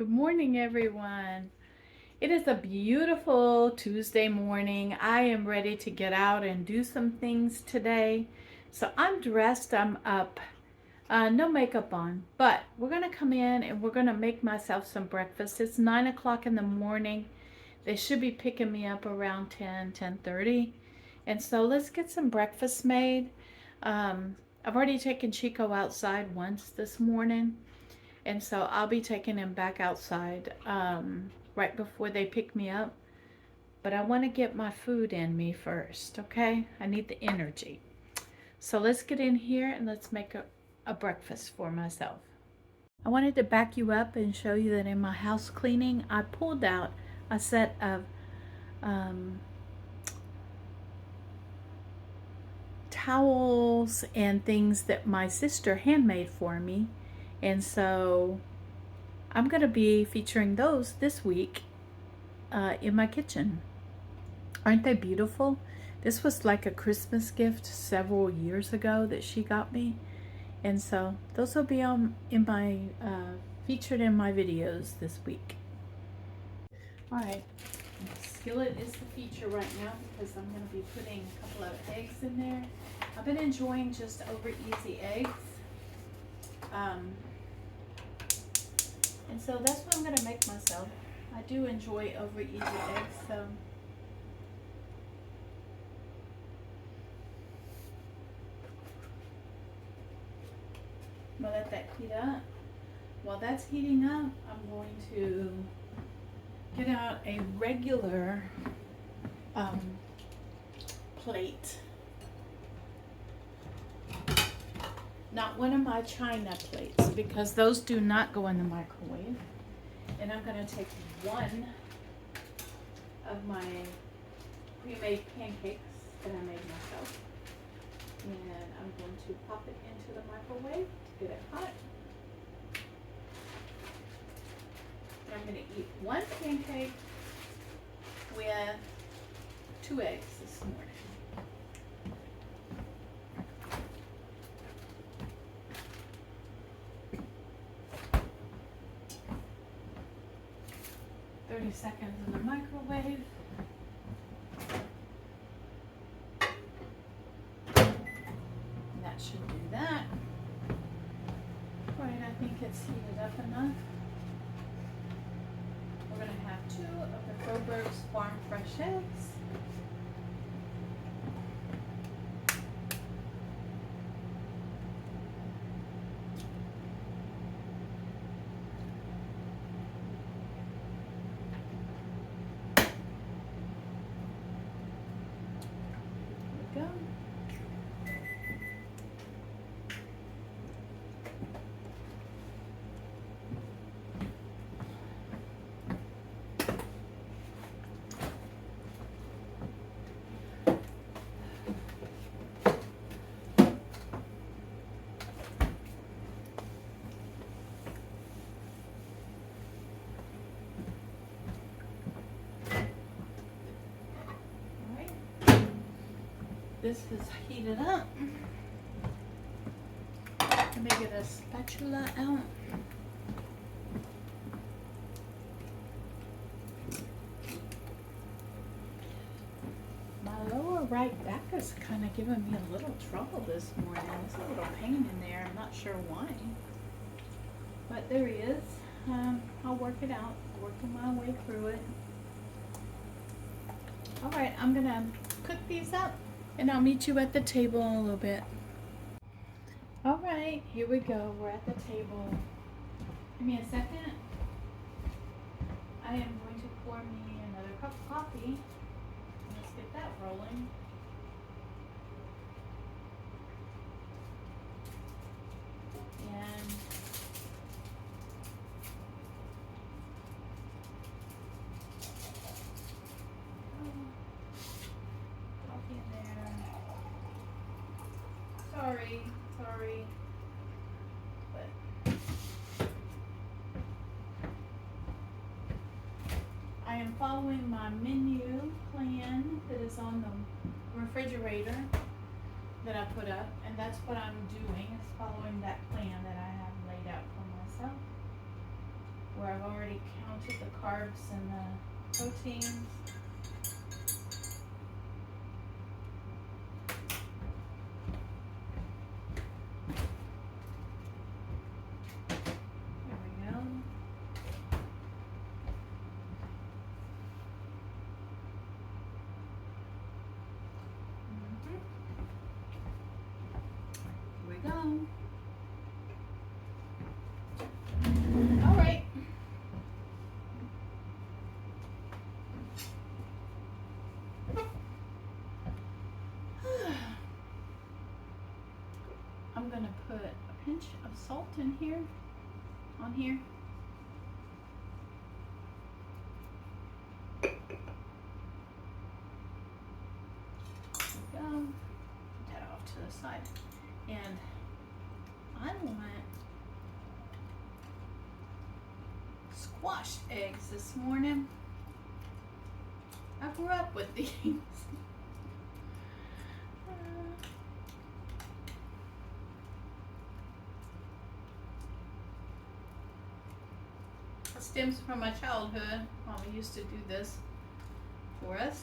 Good morning, everyone. It is a beautiful Tuesday morning. I am ready to get out and do some things today. So I'm dressed, I'm up, no makeup on, but we're going to come in and we're going to make myself some breakfast. It's 9 o'clock in the morning. They should be picking me up around 10:30. And so let's get some breakfast made. I've already taken Chico outside once this morning. And so I'll be taking him back outside right before they pick me up. But I want to get my food in me first, okay? I need the energy. So let's get in here and let's make a breakfast for myself. I wanted to back you up and show you that in my house cleaning, I pulled out a set of towels and things that my sister handmade for me. And so I'm going to be featuring those this week in my kitchen. Aren't they beautiful? This was like a Christmas gift several years ago that she got me. And so those will be in my featured in my videos this week. All right, the skillet is the feature right now because I'm going to be putting a couple of eggs in there. I've been enjoying just over easy eggs. And so that's what I'm going to make myself. I do enjoy over easy eggs, so I'm going to let that heat up. While that's heating up, I'm going to get out a regular plate. Not one of my china plates because those do not go in the microwave. And I'm going to take one of my pre-made pancakes that I made myself. And I'm going to pop it into the microwave to get it hot. And I'm going to eat one pancake with 2 eggs this morning. Seconds in the microwave. And that should do that. All right, I think it's heated up enough. We're going to have 2 of the Froberg's Farm Fresh eggs. Go. This is heated up. Let me get a spatula out. My lower right back is kind of giving me a little trouble this morning. There's a little pain in there. I'm not sure why. But there he is. I'll work it out. Working my way through it. All right, I'm going to cook these up. And I'll meet you at the table in a little bit. All right, here we go. We're at the table. Give me a second. I am going to pour me another cup of coffee. Let's get that rolling. And coffee in there. Sorry. But I am following my menu plan that is on the refrigerator that I put up, and that's what I'm doing, is following that plan that I have laid out for myself. where I've already counted the carbs and the proteins. There we go. Here we go. All right. I'm gonna put a pinch of salt in here, on here. There we go. Put that off to the side. And I want squashed eggs this morning. I grew up with these. It stems from my childhood. Mama used to do this for us.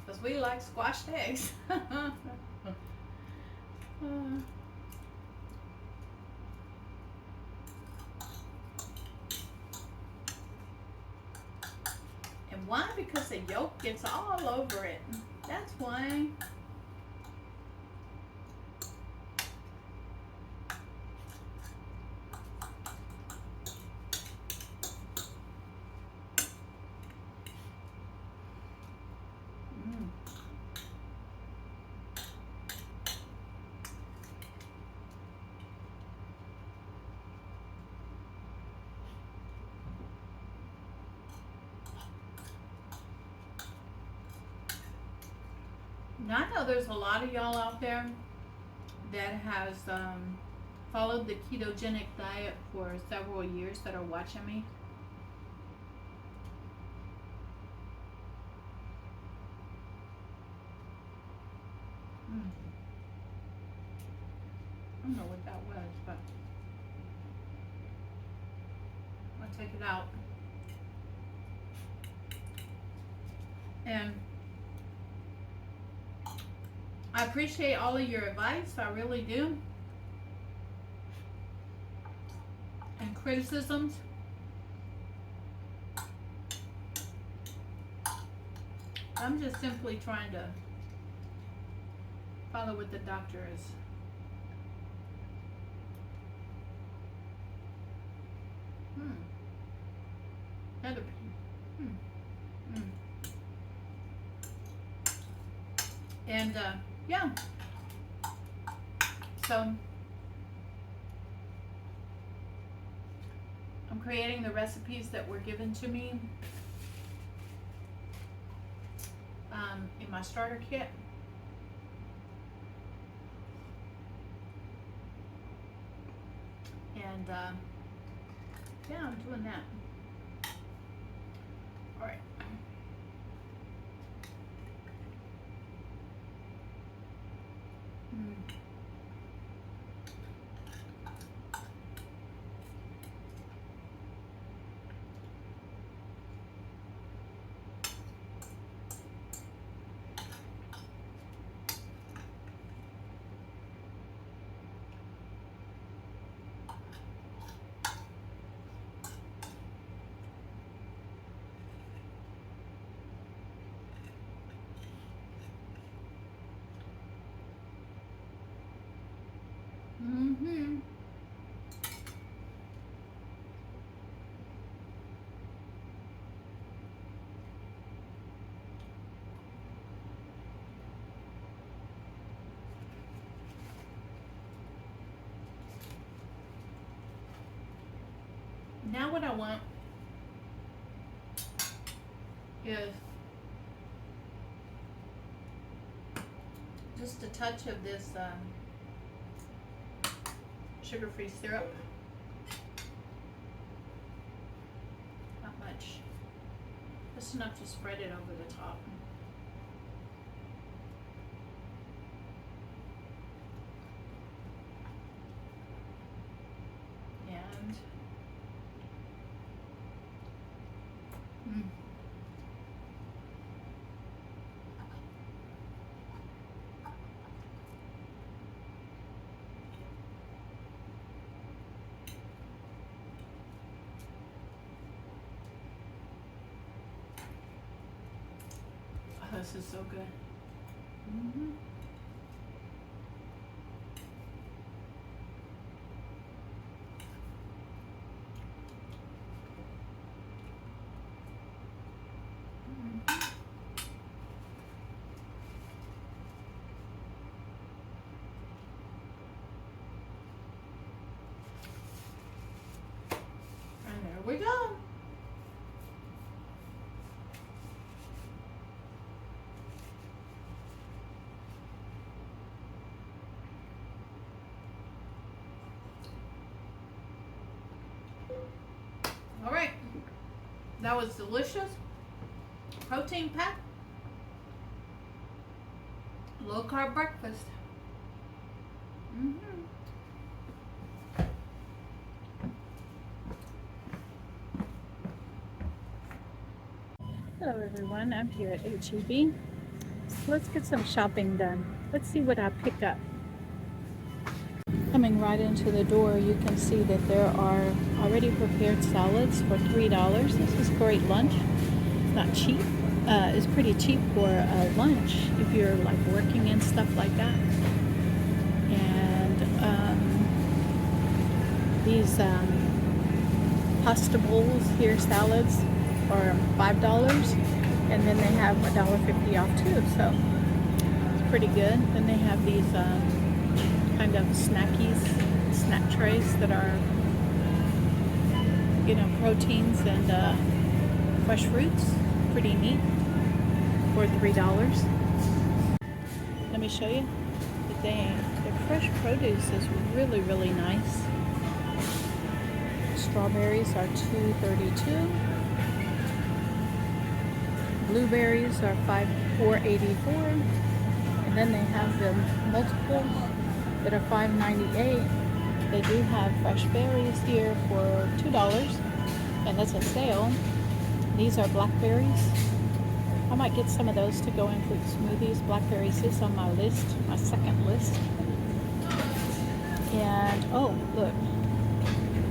Because we like squashed eggs. And why? Because the yolk gets all over it. That's why. Now, I know there's a lot of y'all out there that has followed the ketogenic diet for several years that are watching me. I don't know what that was, but I'll take it out. And I appreciate all of your advice, I really do. And criticisms. I'm just simply trying to follow what the doctor is. Other And yeah. So I'm creating the recipes that were given to me in my starter kit. And yeah, I'm doing that. All right. Now what I want is just a touch of this sugar-free syrup. Not much. Just enough to spread it over the top. beans. Mm. Oh, this is so good. Mm-hmm. And there we go. All right, that was delicious, protein packed, low carb breakfast. Hello everyone, I'm here at HEB. So let's get some shopping done. Let's see what I pick up. Coming right into the door, you can see that there are already prepared salads for $3. This is great lunch. It's not cheap. It's pretty cheap for lunch if you're like working and stuff like that. And these pasta bowls here, salads, are $5, and then they have $1.50 off too. So it's pretty good. Then they have these kind of snack trays that are, you know, proteins and fresh fruits. Pretty neat for $3. Let me show you. The fresh produce is really, really nice. Strawberries are $2.32. Blueberries are $4.84. And then they have the multiples that are $5.98. They do have fresh berries here for $2, and that's a sale. These are blackberries. I might get some of those to go in fruit smoothies. Blackberries is on my list, my second list. And oh, look,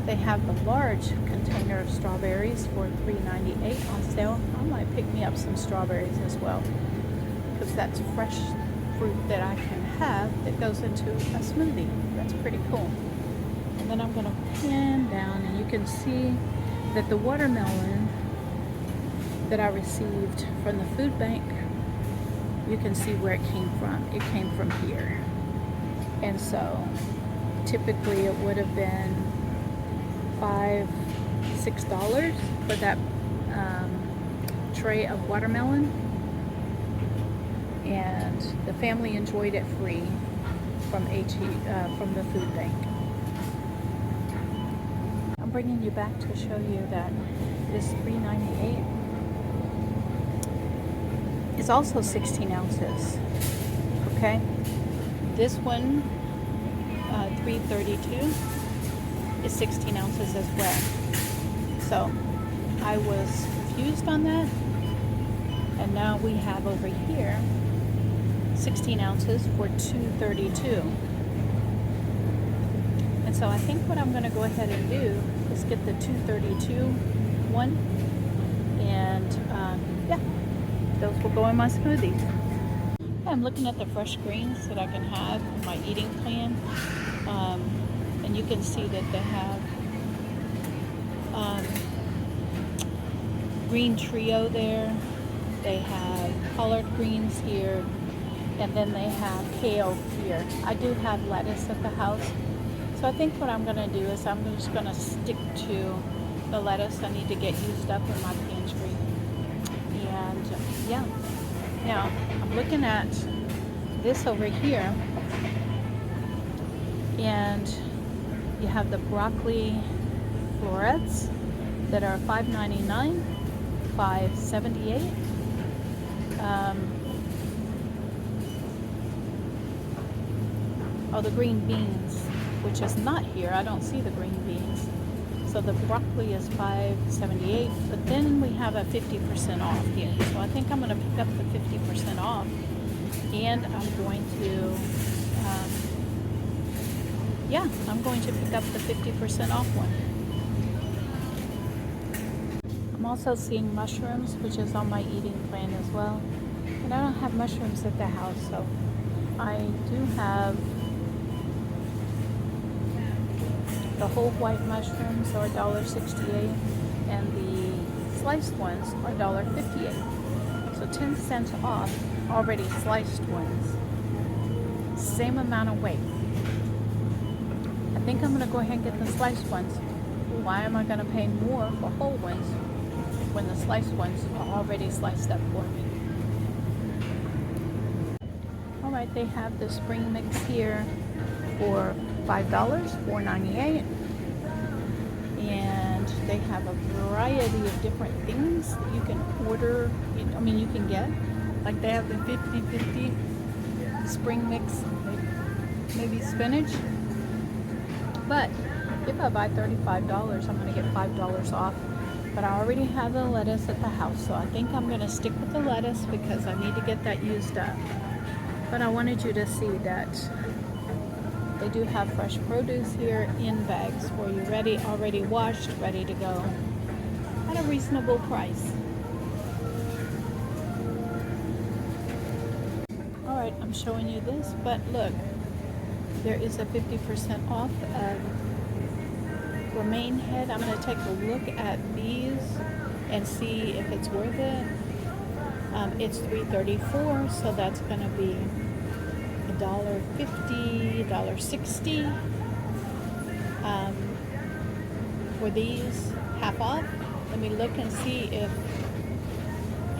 they have the large container of strawberries for $3.98 on sale. I might pick me up some strawberries as well, because that's fresh fruit that I can have that goes into a smoothie. That's pretty cool. And then I'm going to pan down, and you can see that the watermelon that I received from the food bank, you can see where it came from. It came from here. And so typically it would have been $5-6 for that tray of watermelon. And the family enjoyed it free from the food bank. I'm bringing you back to show you that this $3.98 is also 16 ounces. Okay, this one, $3.32, is 16 ounces as well. So I was confused on that, and now we have over here 16 ounces for $2.32. And so I think what I'm going to go ahead and do is get the $2.32 one, and yeah, those will go in my smoothie. I'm looking at the fresh greens that I can have in my eating plan, and you can see that they have green trio there. They have collard greens here, and then they have kale here. I do have lettuce at the house, so I think what I'm going to do is I'm just going to stick to the lettuce. I need to get used up in my pantry. And yeah, now I'm looking at this over here, and you have the broccoli florets that are $5.99, $5.78. Oh, the green beans, which is not here. I don't see the green beans. So the broccoli is $5.78, but then we have a 50% off here. So I think I'm going to pick up the 50% off, and I'm going to, I'm going to pick up the 50% off one. I'm also seeing mushrooms, which is on my eating plan as well. And I don't have mushrooms at the house, so I do have the whole white mushrooms are $1.68, and the sliced ones are $1.58. So 10 cents off already sliced ones. Same amount of weight. I think I'm going to go ahead and get the sliced ones. Why am I going to pay more for whole ones when the sliced ones are already sliced up for me? Alright, they have the spring mix here for $5, $4.98, and they have a variety of different things that you can order. I mean, you can get, like they have the 50-50 spring mix, maybe spinach, but if I buy $35, I'm going to get $5 off. But I already have the lettuce at the house, so I think I'm going to stick with the lettuce because I need to get that used up. But I wanted you to see that they do have fresh produce here in bags for you, ready, already washed, ready to go, at a reasonable price. Alright, I'm showing you this, but look, there is a 50% off of romaine head. I'm going to take a look at these and see if it's worth it. It's $3.34, so that's going to be $1.50, $1.60 for these, half off. Let me look and see if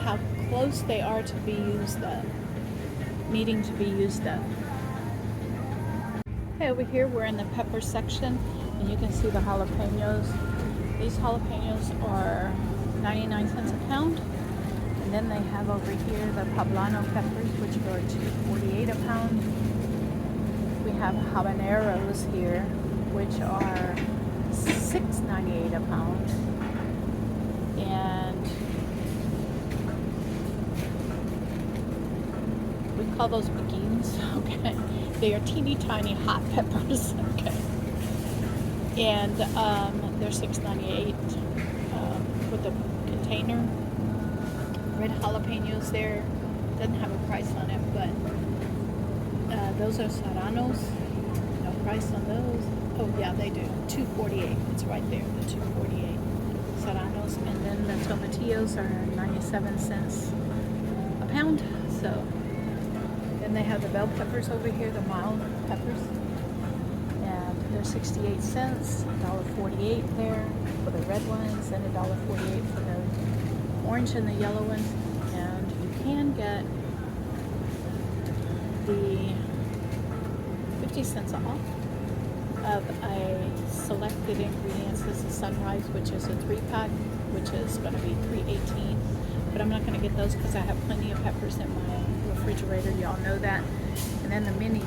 how close they are to be used up, needing to be used up. Okay, over here we're in the pepper section, and you can see the jalapenos. These jalapenos are 99 cents a pound. And then they have over here the poblano peppers, which are $2.48 a pound. We have habaneros here, which are $6.98 a pound. And we call those beguines, okay? They are teeny tiny hot peppers, okay? And they're $6.98 with the container. Red jalapenos there, doesn't have a price on it, but those are serranos. No price on those. Oh yeah, they do. $2.48. It's right there, the $2.48 serranos. And then the tomatillos are 97 cents a pound. So then they have the bell peppers over here, the mild peppers, and they're 68 cents. $1.48 there for the red ones, and $1.48 for the orange and the yellow ones. And you can get the 50 cents off of a selected ingredients. This is Sunrise, which is a 3-pack, which is going to be $3.18. But I'm not going to get those because I have plenty of peppers in my refrigerator. Y'all know that. And then the mini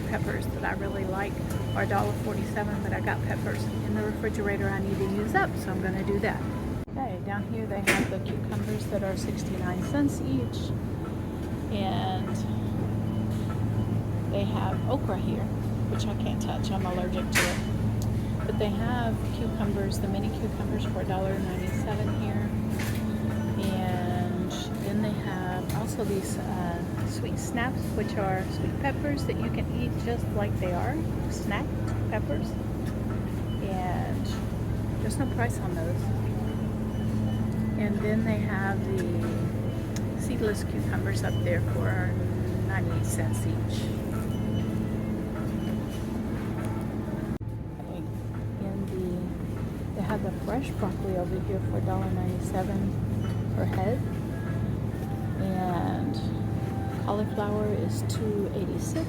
peppers that I really like are $1.47, but I got peppers in the refrigerator I need to use up, so I'm going to do that. Okay, down here they have the cucumbers that are 69 cents each, and they have okra here, which I can't touch, I'm allergic to it. But they have cucumbers, the mini cucumbers for $1.97 here, and then they have also these sweet snaps, which are sweet peppers that you can eat just like they are, snack peppers, and there's no price on those. And then they have the seedless cucumbers up there for 98 cents each. They have the fresh broccoli over here for $1.97 per head. And cauliflower is $2.86.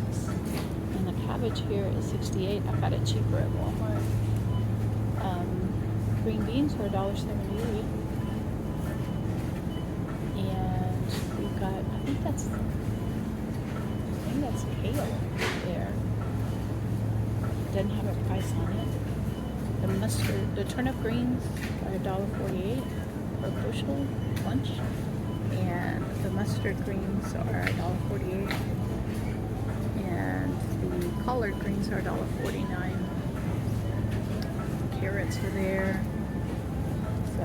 And the cabbage here is $68. I got it cheaper at Walmart. Green beans are $1.78. I think that's kale there. Doesn't have a price on it. The mustard, the turnip greens are $1.48 per bushel bunch, and the mustard greens are $1.48, and the collard greens are $1.49. Carrots are there. So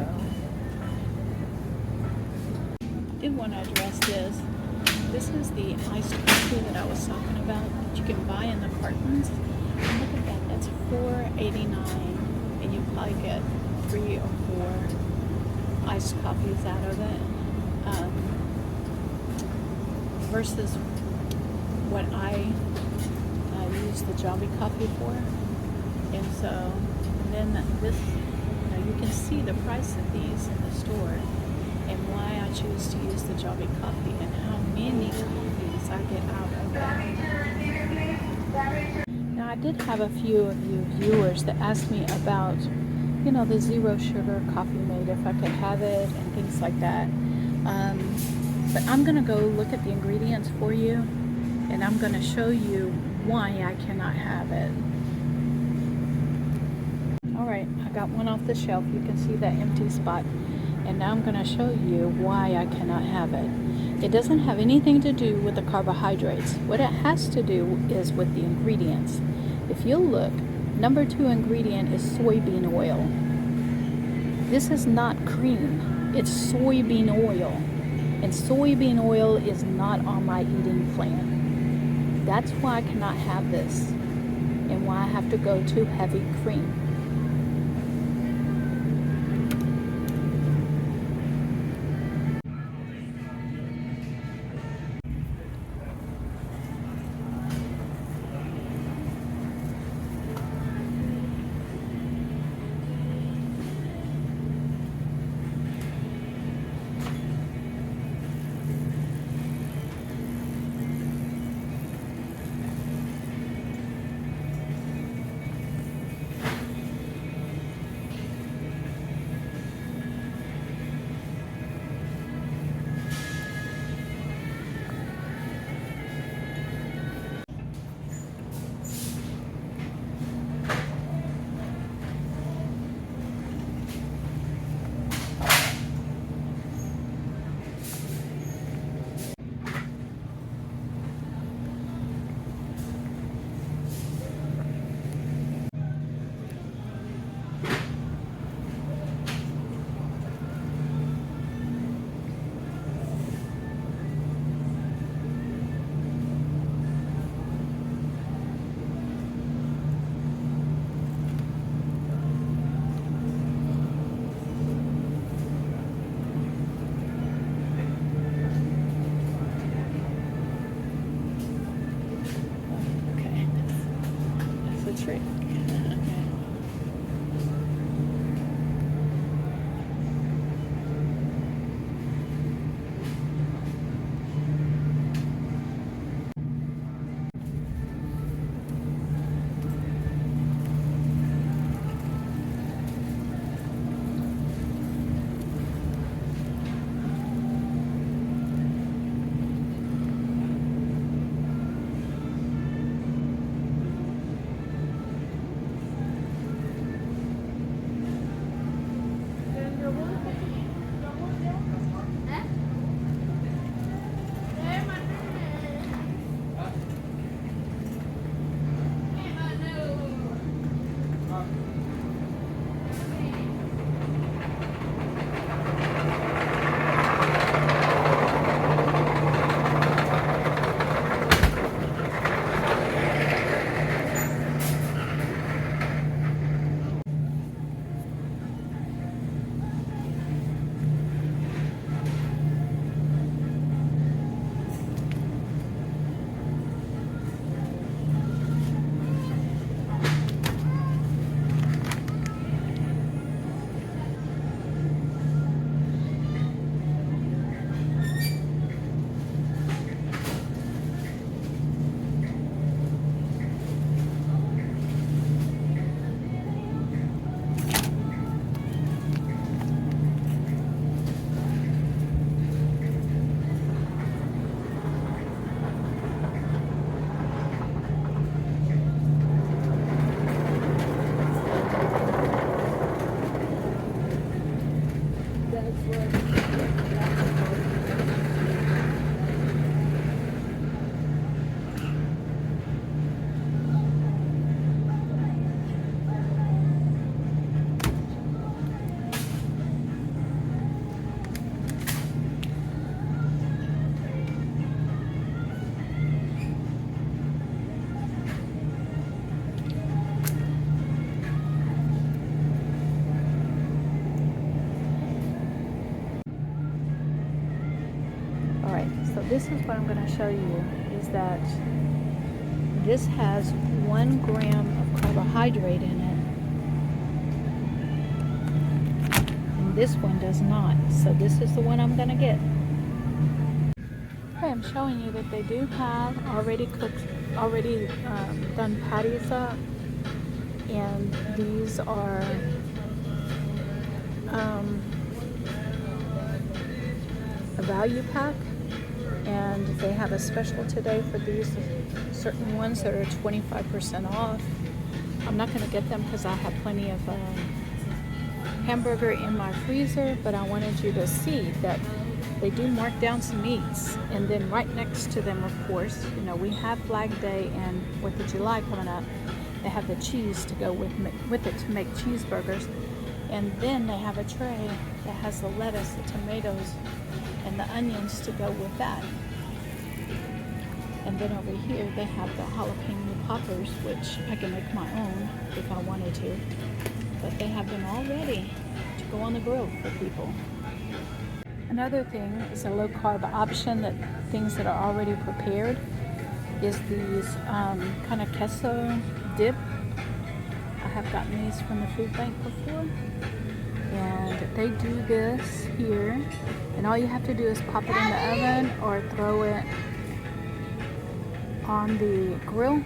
I did want to address this. This is the iced coffee that I was talking about that you can buy in the cartons. And look at that, that's $4.89, and you probably get 3 or 4 iced coffees out of it. Versus what I use the Java coffee for. And so then this, you can see the price of these in the store, and why I choose to use the Java coffee and how many coffees I get out of it. Now, I did have a few of you viewers that asked me about, the zero sugar coffee mate, if I could have it and things like that. But I'm going to go look at the ingredients for you, and I'm going to show you why I cannot have it. Alright, I got one off the shelf. You can see that empty spot. And now I'm going to show you why I cannot have it. It doesn't have anything to do with the carbohydrates. What it has to do is with the ingredients. If you'll look, number 2 ingredient is soybean oil. This is not cream. It's soybean oil. And soybean oil is not on my eating plan. That's why I cannot have this, and why I have to go to heavy cream. this is what I'm going to show you, is that this has 1 gram of carbohydrate in it. And this one does not. So this is the one I'm going to get. Okay, I'm showing you that they do have already cooked, done patties up. And these are a value pack, and they have a special today for these certain ones that are 25% off. I'm not going to get them because I have plenty of hamburger in my freezer, but I wanted you to see that they do mark down some meats. And then right next to them, of course, you know, we have Flag Day and 4th of July coming up. They have the cheese to go with it to make cheeseburgers. And then they have a tray that has the lettuce, the tomatoes, and the onions to go with that. And then over here they have the jalapeno poppers, which I can make my own if I wanted to. But they have them all ready to go on the grill for people. Another thing is a low carb option, that things that are already prepared, is these kind of queso dip. I have gotten these from the food bank before, and they do this here, and all you have to do is pop it in the oven or throw it on the grill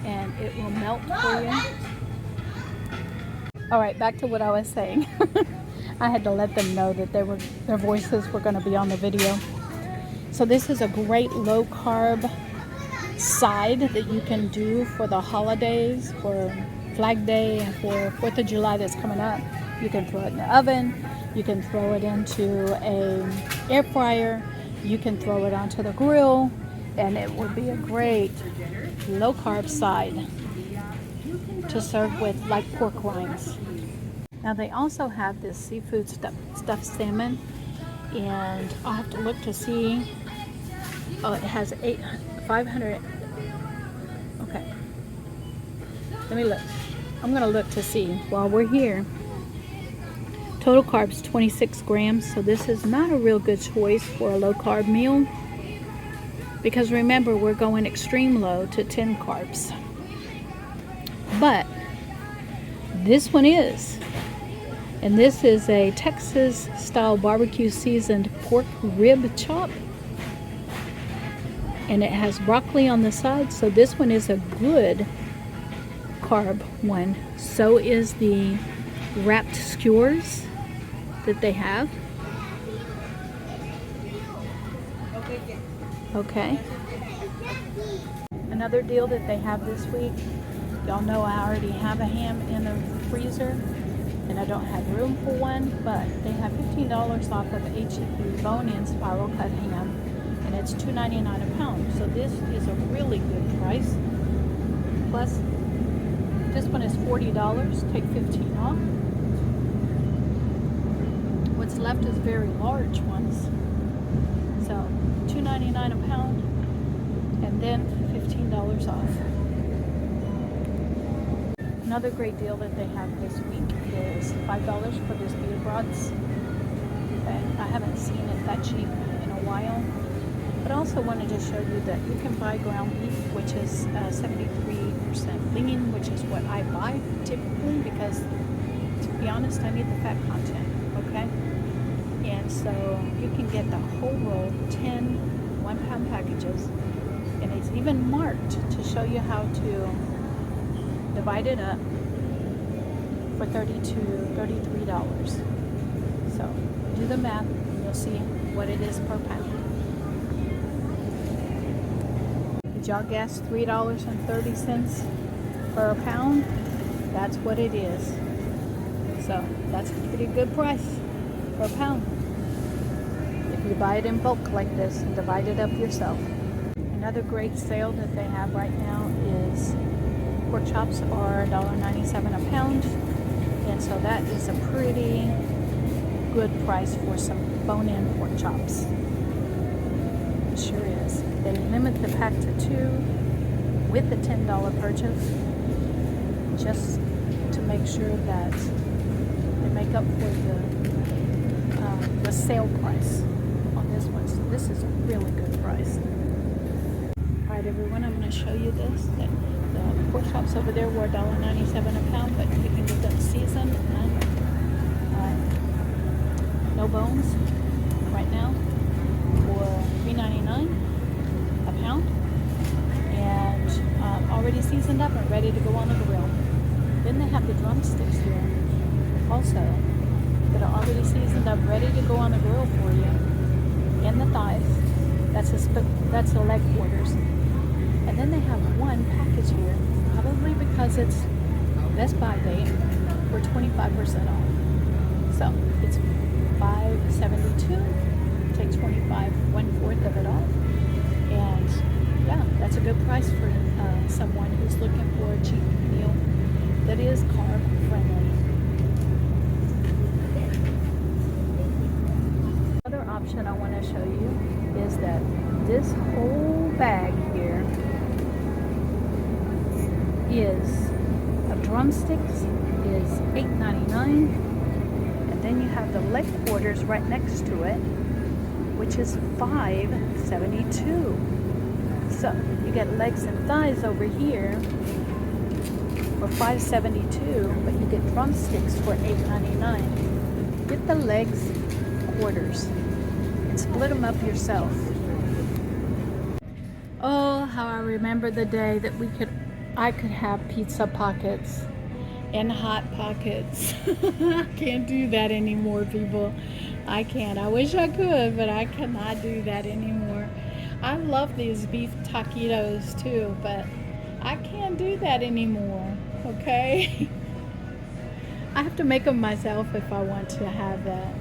and it will melt for you. All right, back to what I was saying. I had to let them know that their voices were going to be on the video. So this is a great low carb side that you can do for the holidays, for Flag Day and for 4th of July that's coming up. You can throw it in the oven, you can throw it into a air fryer, you can throw it onto the grill, and it will be a great low carb side to serve with, like pork rinds. Now they also have this seafood stuffed salmon, and I'll have to look to see. Oh, it has 500. Okay, let me look. I'm gonna look to see while we're here. Total carbs 26 grams, so this is not a real good choice for a low carb meal, because remember, we're going extreme low to 10 carbs. But this one is, and this is a Texas style barbecue seasoned pork rib chop, and it has broccoli on the side, so this one is a good carb one. So is the wrapped skewers that they have. Okay. Another deal that they have this week, y'all know I already have a ham in the freezer and I don't have room for one, but they have $15 off of HEB bone-in spiral cut ham, and it's $2.99 a pound. So this is a really good price. Plus, this one is $40, take 15 off. What's left is very large ones. So $2.99 a pound, and then $15 off. Another great deal that they have this week is $5 for this beef broths. Okay, I haven't seen it that cheap in a while. But I also wanted to show you that you can buy ground beef, which is 73% lean, which is what I buy typically, because to be honest, I need the fat content, okay? And so you can get the whole roll, 10 1-pound packages, and it's even marked to show you how to divide it up for $33. So do the math and you'll see what it is per pound. Did y'all guess $3.30 per pound? That's what it is. So that's a pretty good price per pound if you buy it in bulk like this and divide it up yourself. Another great sale that they have right now is pork chops are $1.97 a pound, and so that is a pretty good price for some bone-in pork chops. It sure is. They limit the pack to 2 with the $10 purchase, just to make sure that they make up for the sale price on this one. So this is a really good price. All right, everyone, I'm going to show you this. The pork chops over there were $1.97 a pound, but you can get them seasoned and no bones right now for $3.99 a pound, and already seasoned up and ready to go on the grill. Then they have the drumsticks here also that are already seasoned up, ready to go on the grill for you. And the thighs, that's the leg quarters. And then they have one package here, probably because it's Best Buy Day, for 25% off. So it's $5.72. Take 25, 1/4 of it off. And yeah, that's a good price for someone who's looking for a cheap meal that is carb friendly. Another option I want to show you is that this whole bag here is of drumsticks is $8.99, and then you have the leg quarters right next to it, which is $5.72. So you get legs and thighs over here for $5.72, but you get drumsticks for $8.99. Get the legs quarters and split them up yourself. Oh, how I remember the day that I could have pizza pockets and hot pockets. I can't do that anymore, people. I can't. I wish I could, but I cannot do that anymore. I love these beef taquitos too, but I can't do that anymore, okay? I have to make them myself if I want to have that.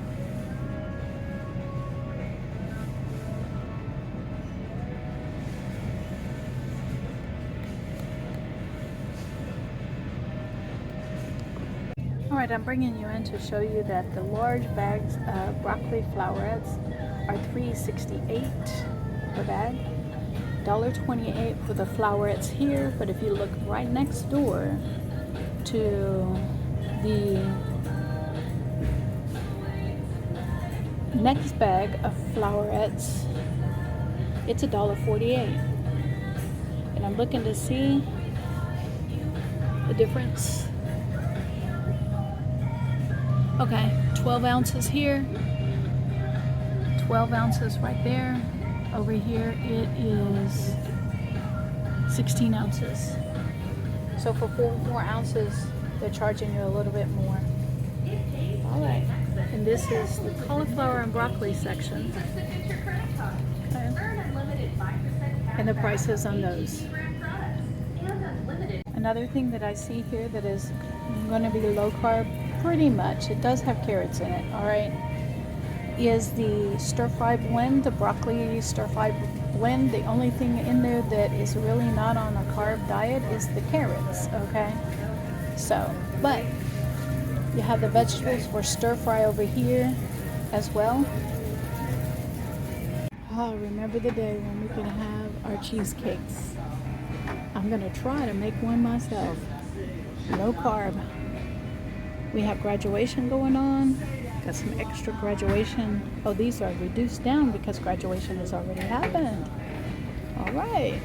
Alright, I'm bringing you in to show you that the large bags of broccoli flowerets are $3.68 per bag. $1.28 for the flowerets here, but if you look right next door to the next bag of flowerets, it's $1.48. And I'm looking to see the difference. Okay, 12 ounces here, 12 ounces right there. Over here it is 16 ounces. So for 4 more ounces, they're charging you a little bit more. All right, and this is the cauliflower and broccoli section. Okay. And the prices on those. Another thing that I see here that is going to be low carb, pretty much, it does have carrots in it, all right, is the stir fry blend, the broccoli stir fry blend. The only thing in there that is really not on a carb diet is the carrots, okay? So, but you have the vegetables for stir fry over here as well. Oh, remember the day when we can have our cheesecakes. I'm gonna try to make one myself. No carb. We have graduation going on. Got some extra graduation. Oh, these are reduced down because graduation has already happened. All right.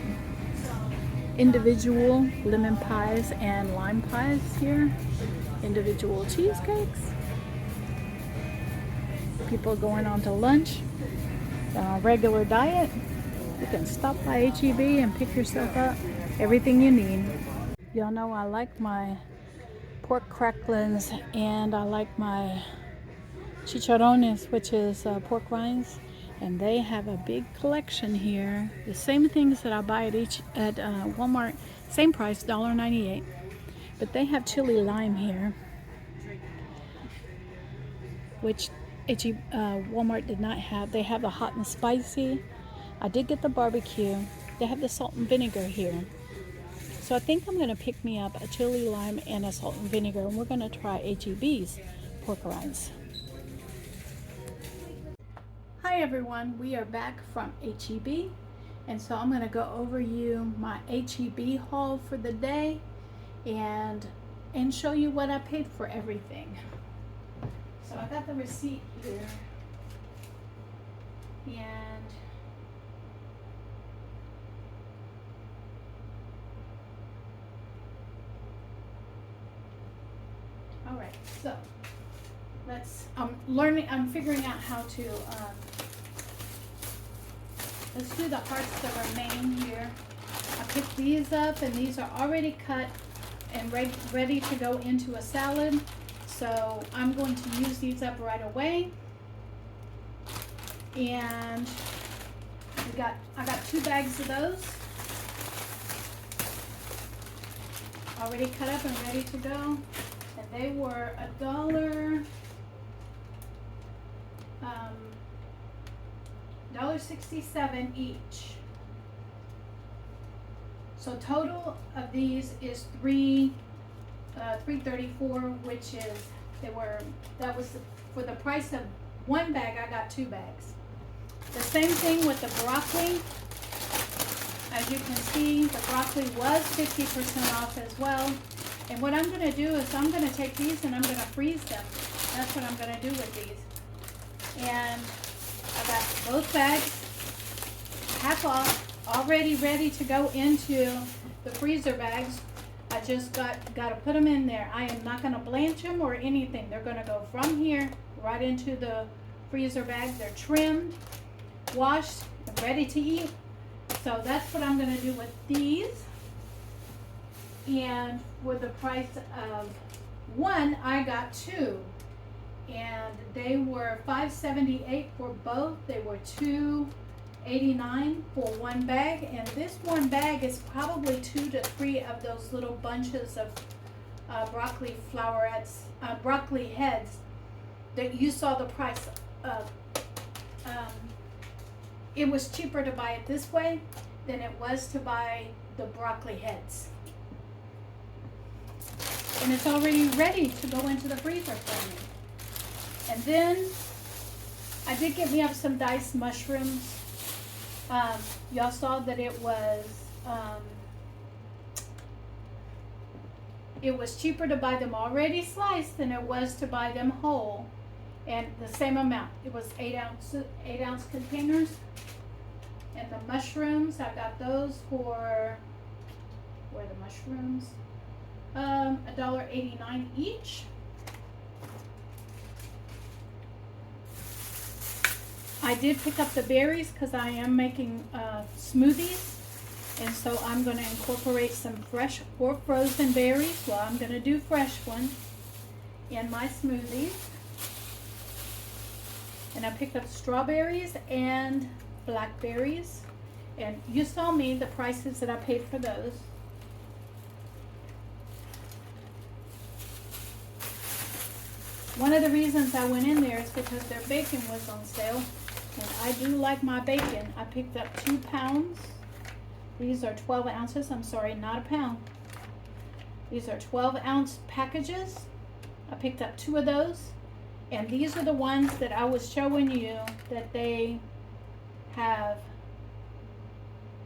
Individual lemon pies and lime pies here. Individual cheesecakes. People going on to lunch. Regular diet. You can stop by HEB and pick yourself up everything you need. Y'all know I like my pork cracklings and I like my chicharrones, which is pork rinds, and they have a big collection here. The same things that I buy at Walmart, same price, $1.98, but they have chili lime here, which Walmart did not have. They have the hot and spicy. I did get the barbecue. They have the salt and vinegar here. So I think I'm going to pick me up a chili lime and a salt and vinegar, and we're going to try HEB's pork rinds. Hi everyone, we are back from HEB, and so I'm going to go over you my HEB haul for the day and show you what I paid for everything. So I got the receipt here. And all right, so I'm figuring out how to, let's do the hearts that remain here. I picked these up, and these are already cut and ready to go into a salad. So I'm going to use these up right away. And I got 2 bags of those already cut up and ready to go. And they were $1.67 each. So total of these is $3.34, which is that was for the price of 1 bag. I got 2 bags. The same thing with the broccoli. As you can see, the broccoli was 50% off as well. And what I'm going to do is I'm going to take these and I'm going to freeze them. That's what I'm going to do with these. And I got both bags half off, already ready to go into the freezer bags. I just got to put them in there. I am not going to blanch them or anything. They're going to go from here right into the freezer bag. They're trimmed, washed, and ready to eat. So that's what I'm going to do with these. And for the price of 1, I got 2. And they were $5.78 for both. They were $2.89 for 1 bag. And this 1 bag is probably 2 to 3 of those little bunches of broccoli flowerets, broccoli heads that you saw the price of. It was cheaper to buy it this way than it was to buy the broccoli heads. And it's already ready to go into the freezer for me. And then I did get me up some diced mushrooms. Y'all saw that it was cheaper to buy them already sliced than it was to buy them whole. And the same amount. It was 8 ounce containers. And the mushrooms, I got those for, where are the mushrooms? $1.89 each. I did pick up the berries because I am making smoothies. And so I'm going to incorporate some fresh or frozen berries. Well, I'm going to do fresh ones in my smoothies. And I picked up strawberries and blackberries. And you saw the prices that I paid for those. One of the reasons I went in there is because their bacon was on sale. And I do like my bacon. I picked up 2 pounds. These are 12 ounces. I'm sorry, not a pound. These are 12-ounce packages. I picked up 2 of those. And these are the ones that I was showing you that they have.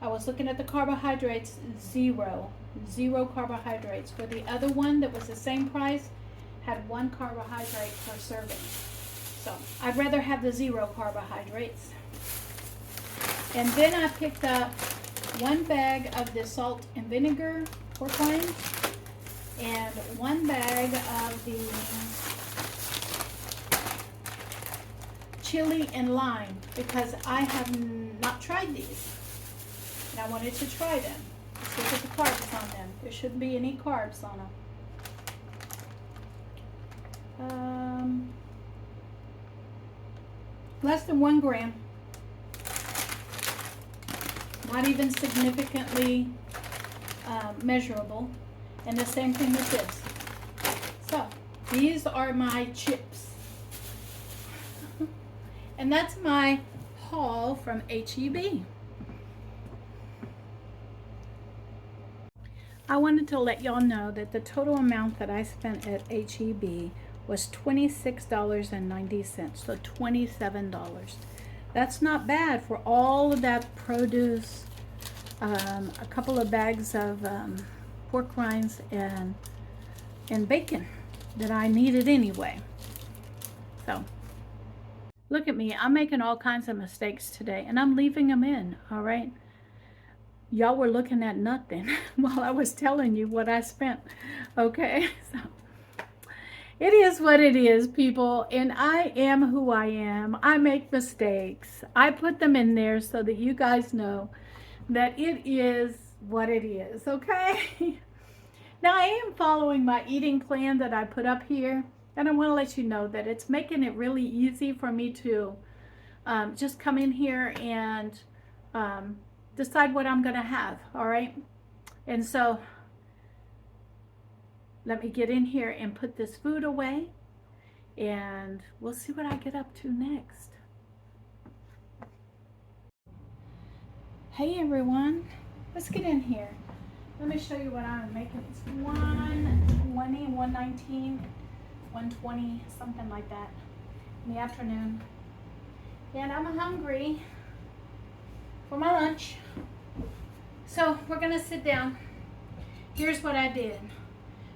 I was looking at the carbohydrates, zero carbohydrates. For the other one that was the same price, had 1 carbohydrate per serving. So I'd rather have the 0 carbohydrates. And then I picked up 1 bag of the salt and vinegar pork rinds and 1 bag of the chili and lime because I have not tried these. And I wanted to try them. Let's look at the carbs on them. There shouldn't be any carbs on them. Less than 1 gram. Not even significantly measurable. And the same thing with this. So, these are my chips. And that's my haul from HEB. I wanted to let y'all know that the total amount that I spent at HEB was $26.90, so $27. That's not bad for all of that produce, a couple of bags of pork rinds and bacon that I needed anyway. So Look at me. I'm making all kinds of mistakes today, and I'm leaving them in, all right? Y'all were looking at nothing while I was telling you what I spent, okay? So it is what it is, people, and I am who I am. I make mistakes. I put them in there so that you guys know that it is what it is, okay? Now, I am following my eating plan that I put up here, and I want to let you know that it's making it really easy for me to just come in here and um, decide what I'm going to have, all right? And so let me get in here and put this food away, and we'll see what I get up to next. Hey everyone, let's get in here. Let me show you what I'm making. It's 120, 119, 120, something like that in the afternoon. And I'm hungry for my lunch. So we're gonna sit down. Here's what I did.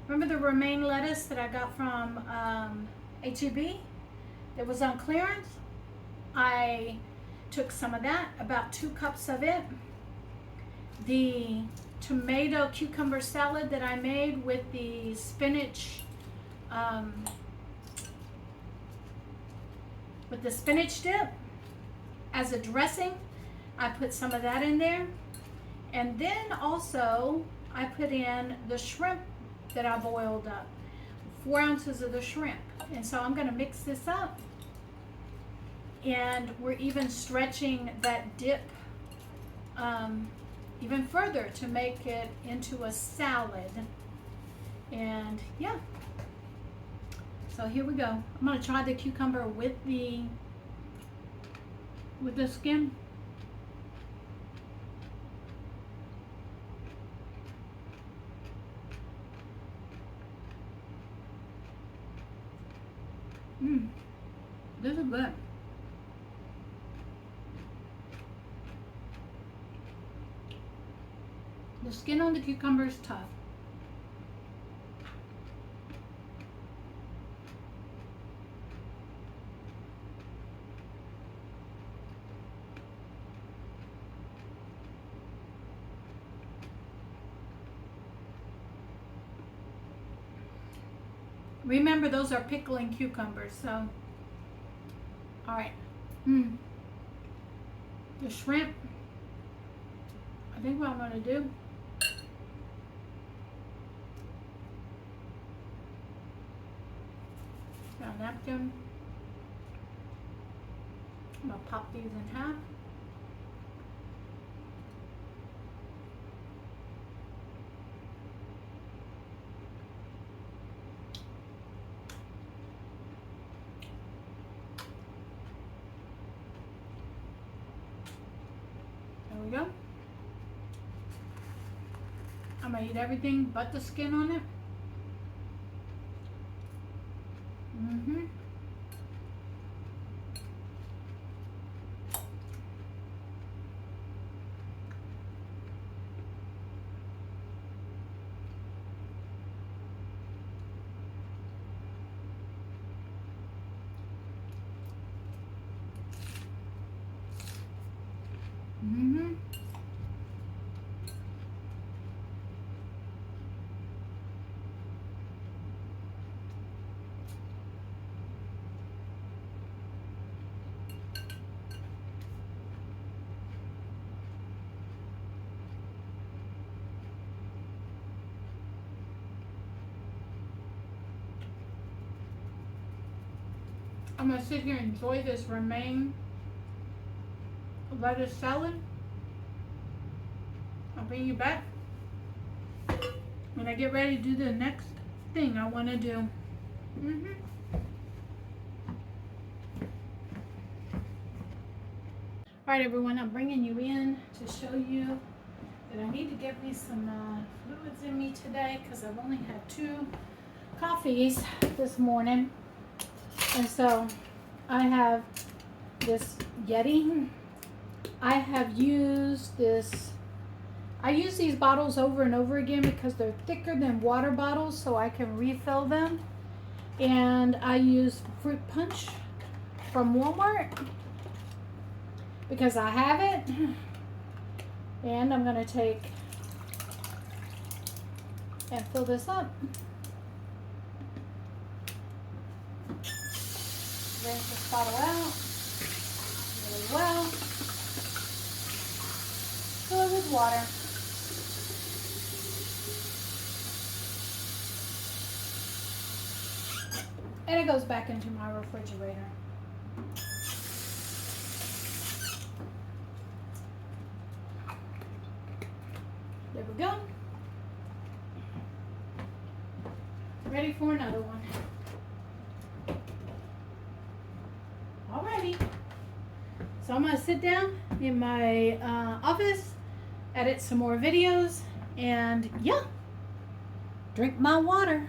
Remember the romaine lettuce that I got from HEB that was on clearance? I took some of that, about 2 cups of it. The tomato cucumber salad that I made with the spinach, dip as a dressing, I put some of that in there. And then also I put in the shrimp that I boiled up, 4 ounces of the shrimp. And so I'm gonna mix this up. And we're even stretching that dip even further to make it into a salad. And yeah, so here we go. I'm gonna try the cucumber with the skin. This is good. The skin on the cucumber is tough. Remember, those are pickling cucumbers, so all right. The shrimp, I think what I'm gonna do, got a napkin, I'm gonna pop these in half. There we go. I'm gonna eat everything but the skin on it. I'm gonna sit here and enjoy this romaine lettuce salad. I'll bring you back when I get ready to do the next thing I want to do. All right, everyone, I'm bringing you in to show you that I need to get me some fluids in me today because I've only had 2 coffees this morning. And so I have this Yeti. I have used this, I use these bottles over and over again because they're thicker than water bottles, so I can refill them. And I use fruit punch from Walmart because I have it. And I'm going to take and fill this up. Rinse this bottle out really well. Fill it with water. And it goes back into my refrigerator. There we go. Ready for another one. Alrighty. So I'm going to sit down in my office, edit some more videos, and yeah, drink my water.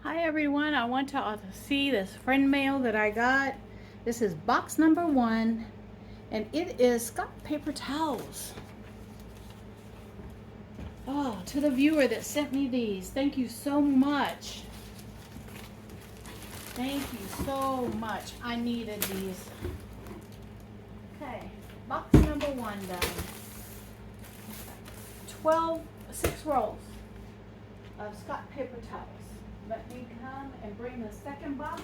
Hi everyone, I want to see this friend mail that I got. This is box number 1, and it is Scott paper towels. Oh, to the viewer that sent me these, thank you so much. Thank you so much. I needed these. Okay, box number 1 done. 6 rolls of Scott paper towels. Let me come and bring the second box.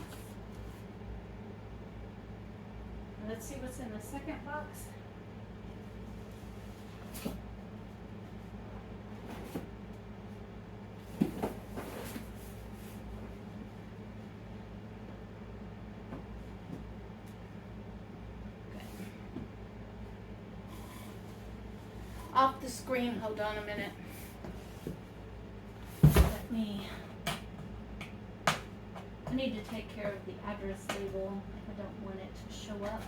Let's see what's in the second box. Off the screen, hold on a minute. I need to take care of the address label. I don't want it to show up.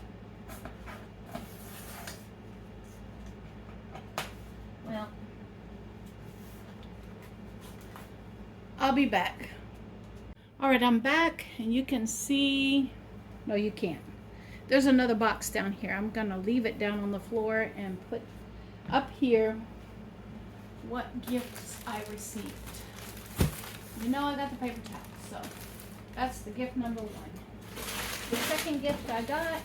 Well, I'll be back. Alright, I'm back, and you can see, no you can't. There's another box down here. I'm gonna leave it down on the floor and put up here what gifts I received. You know I got the paper towels, so that's the gift number 1. The second gift I got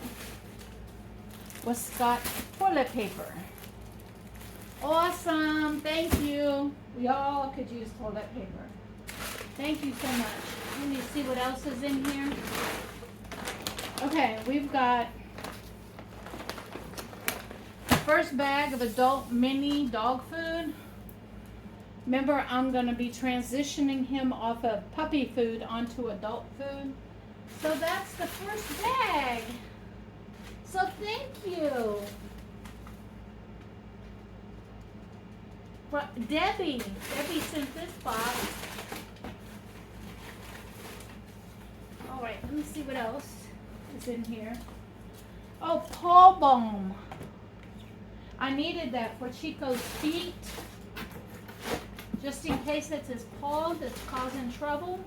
was Scott toilet paper. Awesome, thank you. We all could use toilet paper. Thank you so much. Let me see what else is in here. Okay, we've got the first bag of adult mini dog food. Remember, I'm going to be transitioning him off of puppy food onto adult food. So that's the first bag. So thank you. Debbie sent this box. Alright, let me see what else is in here. Oh, paw balm. I needed that for Chico's feet. Just in case it's his paw that's causing trouble.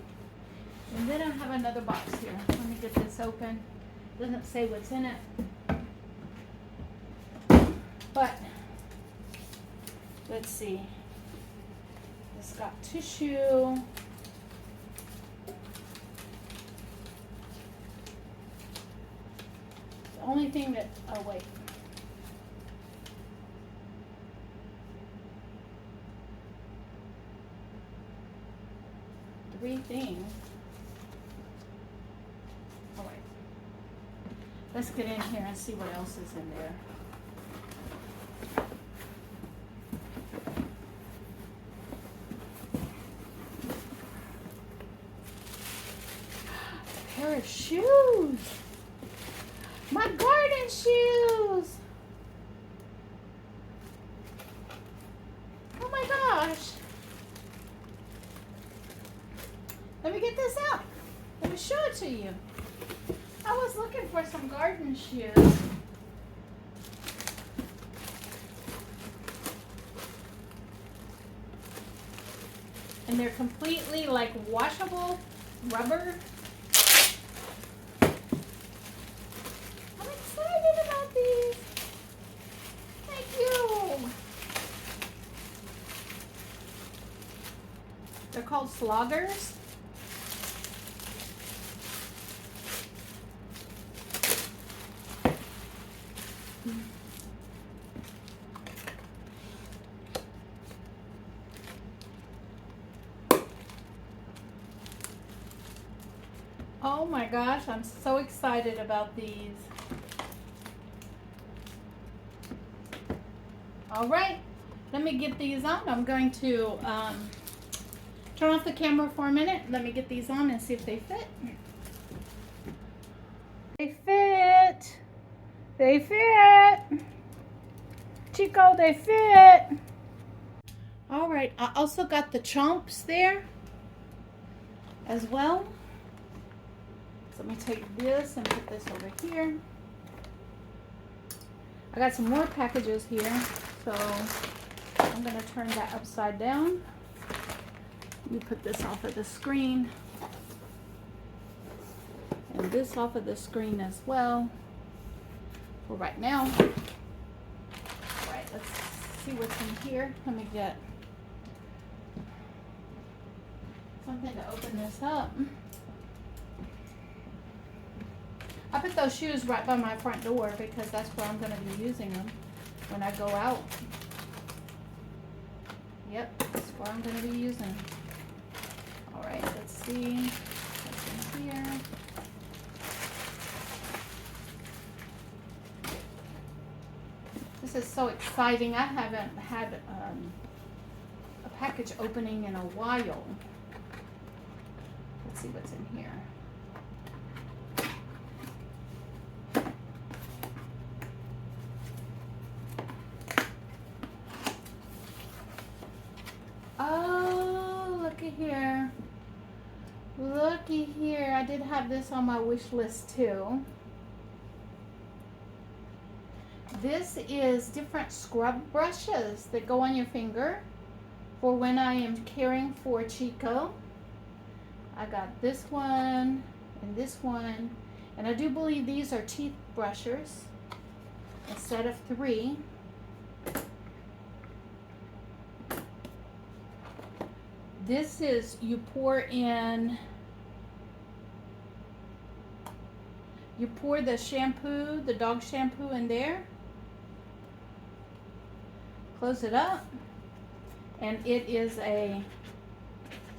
And then I have another box here. Let me get this open. Doesn't say what's in it. But, let's see. It's got tissue. The only thing that, oh wait. Three things. Oh wait. Let's get in here and see what else is in there. A pair of shoes. My garden shoes. Oh my gosh. Let me get this out. Let me show it to you. I was looking for some garden shoes. And they're completely like washable rubber. I'm excited about these. Thank you. They're called sloggers. Oh my gosh, I'm so excited about these. All right, let me get these on. I'm going to turn off the camera for a minute. Let me get these on and see if they fit. They fit. They fit. Chico, they fit. All right, I also got the chomps there as well. So let me take this and put this over here. I got some more packages here, so I'm gonna turn that upside down. Let me put this off of the screen. And this off of the screen as well. For right now. All right, let's see what's in here. Let me get something to open this up. I put those shoes right by my front door because that's where I'm going to be using them when I go out. Yep, that's where I'm going to be using them. All right, let's see what's in here. This is so exciting. I haven't had a package opening in a while. Let's see what's in here. Oh, looky here. Looky here. I did have this on my wish list too. This is different scrub brushes that go on your finger for when I am caring for Chico. I got this one and this one, and I do believe these are teeth brushers instead of 3. This is, you pour the shampoo, the dog shampoo in there, close it up, and it is a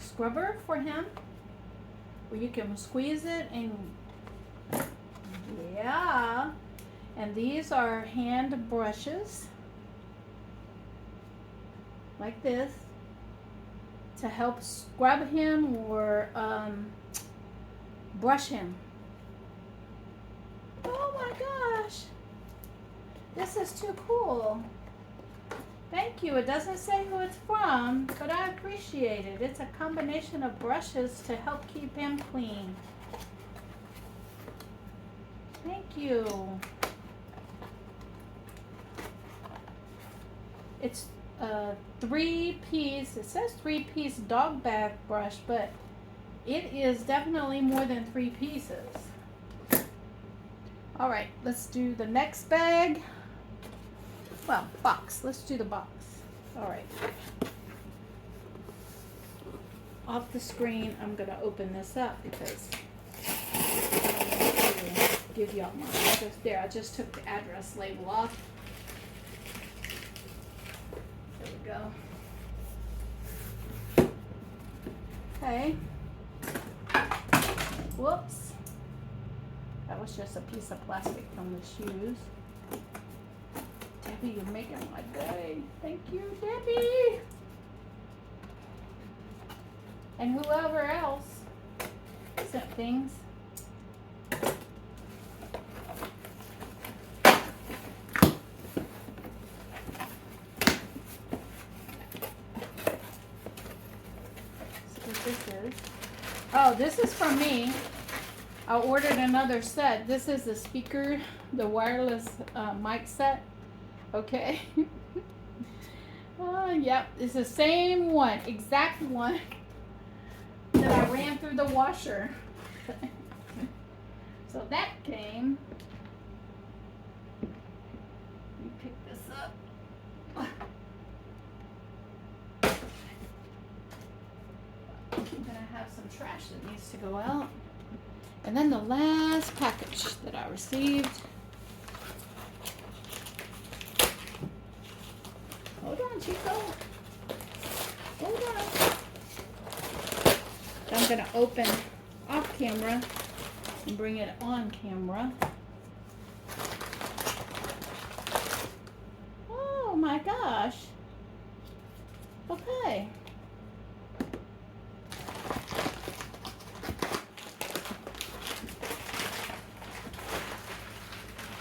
scrubber for him where you can squeeze it and yeah, and these are hand brushes like this to help scrub him or brush him. Oh my gosh, this is too cool. Thank you. It doesn't say who it's from, but I appreciate it. It's a combination of brushes to help keep him clean. Thank you. It's a 3-piece, it says 3-piece dog bag brush, but it is definitely more than 3 pieces. All right, let's do the next bag. Well, box. Let's do the box. All right. Off the screen, I'm going to open this up because I want to give y'all my address. There, I just took the address label off. There we go. Okay. Whoops. That was just a piece of plastic from the shoes. Debbie, you're making my day. Thank you, Debbie. And whoever else sent things. See what this is. Oh, this is from me. I ordered another set. This is the speaker, the wireless mic set. Okay. Yep, it's the same one, exact one that I ran through the washer. So that came. Let me pick this up. I'm gonna have some trash that needs to go out. And then the last package that I received. Hold on, Chico. Hold on. I'm going to open off camera and bring it on camera. Oh my gosh. Okay.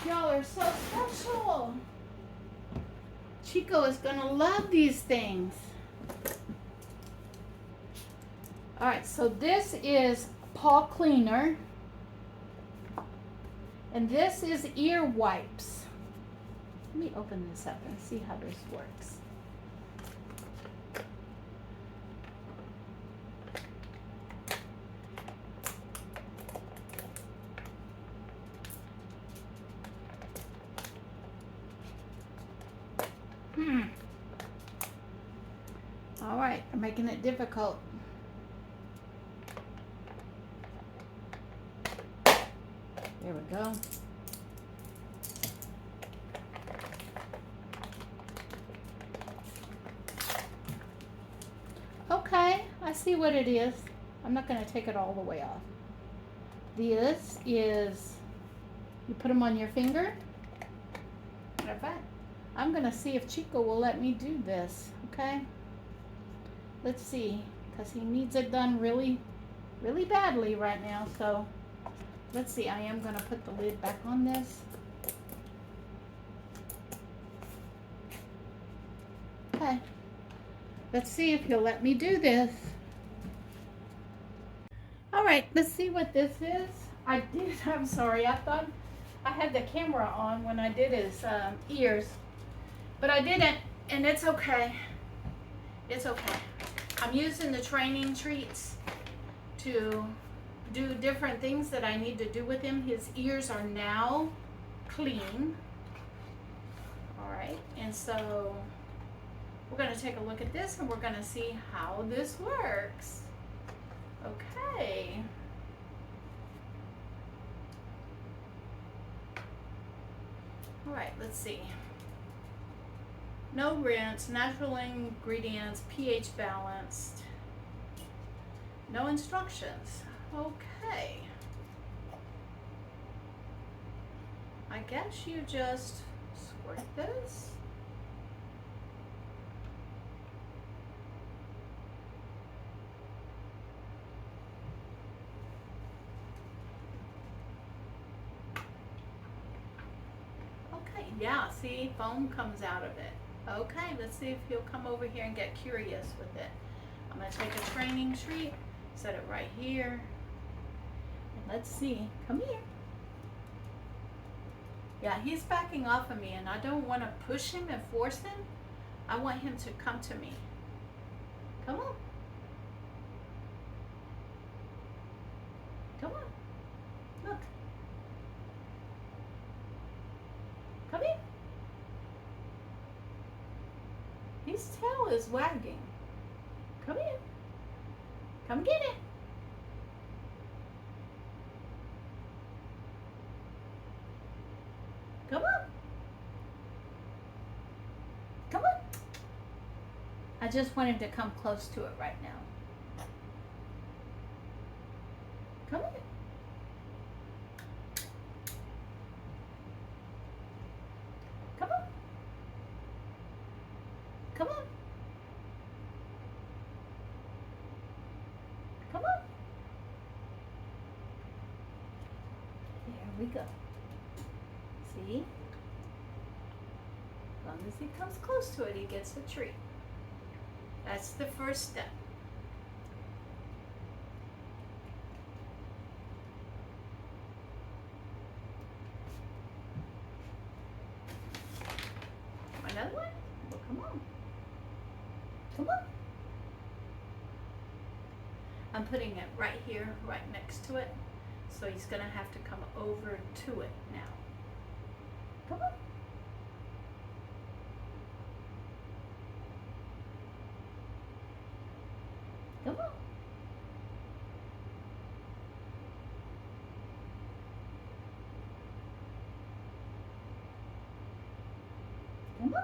Y'all are so special. Chico is gonna love these things. All right, so this is paw cleaner. And this is ear wipes. Let me open this up and see how this works. All right, I'm making it difficult. There we go. Okay, I see what it is. I'm not going to take it all the way off. This is, you put them on your finger. Matter of fact, I'm going to see if Chico will let me do this, okay? Let's see, because he needs it done really, really badly right now, so let's see. I am going to put the lid back on this. Okay. Let's see if he'll let me do this. All right, let's see what this is. I'm sorry, I thought I had the camera on when I did his ears, but I didn't, and it's okay. It's okay. I'm using the training treats to do different things that I need to do with him. His ears are now clean. All right, and so we're going to take a look at this and we're going to see how this works. Okay. All right, let's see. No rinse, natural ingredients, pH balanced. No instructions. Okay. I guess you just squirt this. Okay, yeah, see, foam comes out of it. Okay, let's see if he'll come over here and get curious with it. I'm going to take a training treat, set it right here, and let's see. Come here. Yeah, he's backing off of me, and I don't want to push him and force him. I want him to come to me. Come on. Come on. Look. Come here. His tail is wagging. Come here. Come get it. Come on. Come on. I just want him to come close to it right now. Come here. Come on. Come on. Come on. There we go. See? As long as he comes close to it, he gets a treat. That's the first step. Another one? Well, come on. Come on. I'm putting it right here, right next to it. So he's going to have to come over to it now. Come on. Come on. Come on.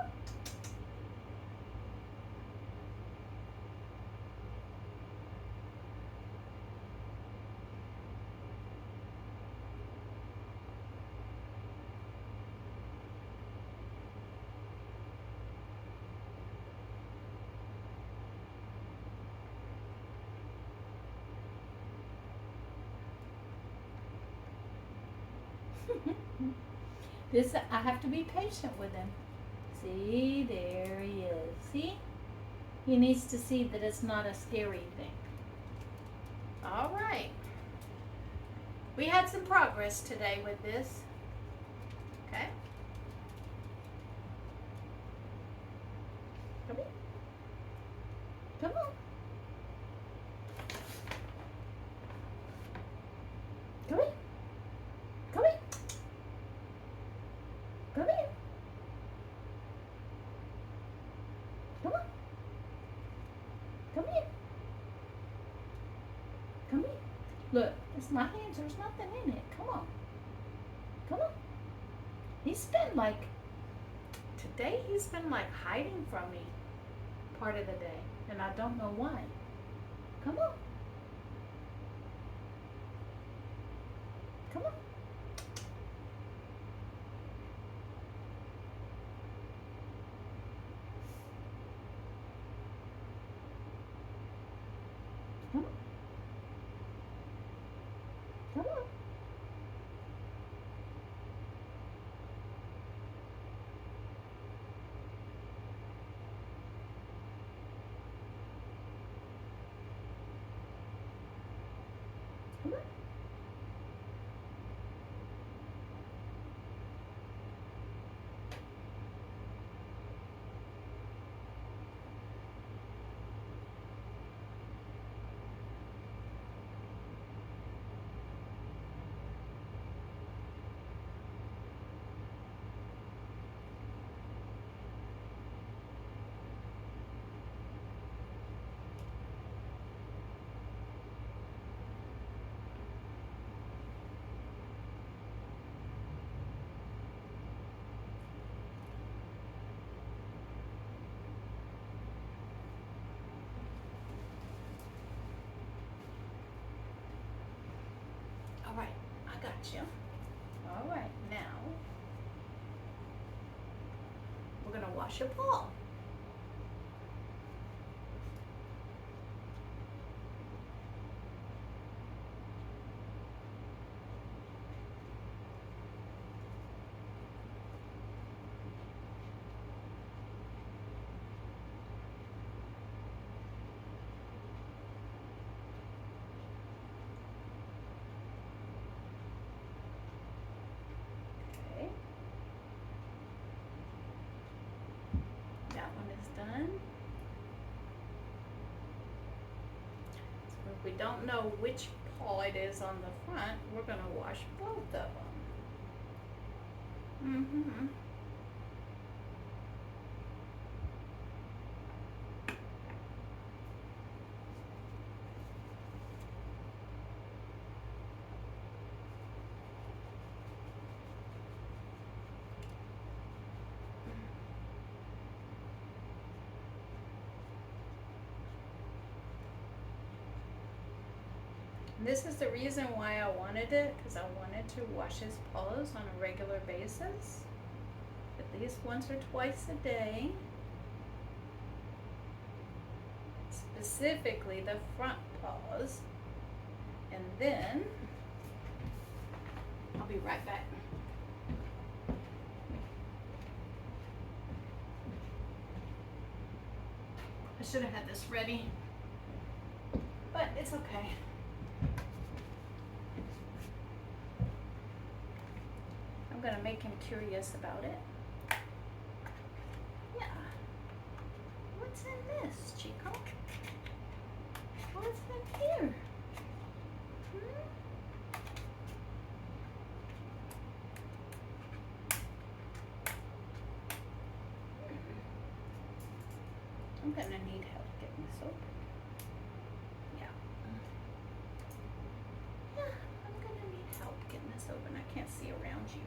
This, I have to be patient with him. See, there he is. See? He needs to see that it's not a scary thing. All right. We had some progress today with this. Okay. Come here. Come on. Come here. Come here. Come here. Come on. Come here. Come here. Look, it's my hands. There's nothing in it. Come on. Come on. He's been like, today he's been like hiding from me part of the day. And I don't know why. Come on. Come on. Come on. Come on. Come on. All right, I got you. All right, now we're gonna wash your paw. Okay. That one is done. So if we don't know which paw it is on the front, we're gonna wash both of them. Mm-hmm. This is the reason why I wanted it, because I wanted to wash his paws on a regular basis, at least once or twice a day. Specifically the front paws. And then, I'll be right back. I should have had this ready, but it's okay. I'm gonna make him curious about it. Yeah. What's in this, Chico? What's in here? I'm gonna need help getting this open. Yeah. Yeah, I'm gonna need help getting this open. I can't see around you.